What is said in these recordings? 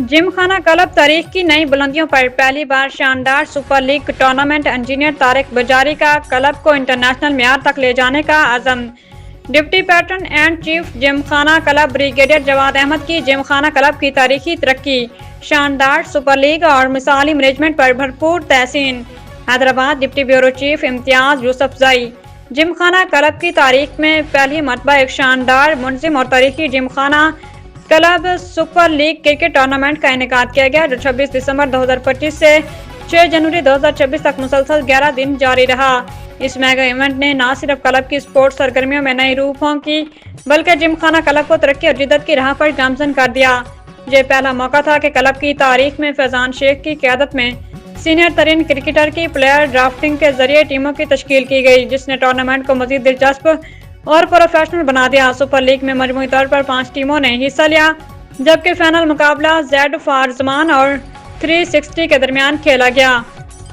Gym खाना club तारीख की नई बुलंदियों पर पहली बार शानदार super league tournament. Engineer Tariq बजारी का क्लब को इंटरनेशनल म्यार तक ले जाने का अज़म। Deputy patron and chief Gymkhana club brigadier Jawad Ahmad की जिम खाना क्लब की तारीखी तरक्की, शानदार सुपर लीग और मिसाली मैनेजमेंट पर भरपूर तहसीन। Hyderabad deputy bureau chief Imtiaz Yousafzai. Gymkhana club की तारीख में पहली मरतबा एक शानदार, मुनज़्ज़म और तारीखी जिम खाना club super league cricket tournament का इनेकाद किया गया, जो 26 दिसंबर 2025 से 6 जनवरी 2026 तक मुसलसल 11 दिन जारी रहा। इस मेगा इवेंट ने न सिर्फ क्लब की स्पोर्ट्स सरगर्मियों में नई रूह फूंकी, बल्कि जिम खाना क्लब को तरक्की और जिद्दत की राह पर गामजन कर दिया। ये पहला मौका था कि क्लब की तारीख में फैजान शेख की क़यादत में सीनियर तरीन क्रिकेटर की प्लेयर ड्राफ्टिंग के जरिए टीमों की तश्कील की गई, जिसने टूर्नामेंट को मजीद दिलचस्प और प्रोफेशनल बना दिया। सुपर लीग में मजमूई तौर पर 5 टीमों ने हिस्सा लिया, जबकि फाइनल मुकाबला जेड फॉर जमान और 360 के दरमियान खेला गया,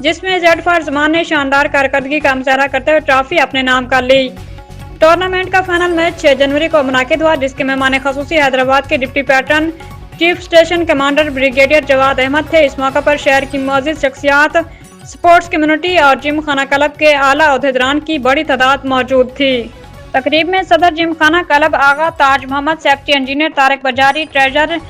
जिसमें जेड फॉर जमान ने शानदार कारकर्दगी का मुजाहरा करते हुए ट्रॉफी अपने नाम कर ली। टूर्नामेंट का फाइनल मैच 6 जनवरी को मुनाकिद हुआ, जिसके मेहमान खसूसी हैदराबाद के deputy patron chief station commander brigadier Jawad Ahmed थे। इस मौका पर शहर की मौजूद शख्सियात, स्पोर्ट्स कम्युनिटी और जिम खाना क्लब के आला अहदेदारान की बड़ी तादाद मौजूद थी। तकरीब में सदर Gymkhana club Agha Taj Mohammad, secretary engineer Tariq Bajari, treasurer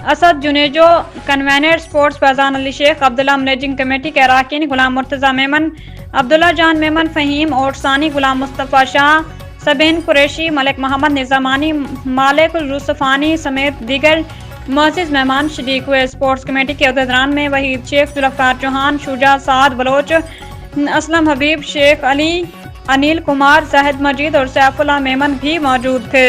Asad Junejo, convener sports Faizan Ali Sheikh, Abdullah managing committee के अरकान गुलाम मुर्तज़ा मेमन, अब्दुल्ला जान मेमन, फ़हीम ओटसानी, गुलाम मुस्तफ़ा शाह, सबीन कुरैशी, मलिक मोहम्मद निज़ामानी, मालिक यूसुफ़ानी समेत दीगर मुअज़्ज़िज़ मेहमान शरीक हुए। स्पोर्ट्स कमेटी के अहदेदारान में वहीद शेख, जुल्फ़कार चौहान, शुजा साद बलोच, असलम हबीब, शेख अली, अनिल कुमार, जाहिद मजीद और सैफुल्लाह मेमन भी मौजूद थे।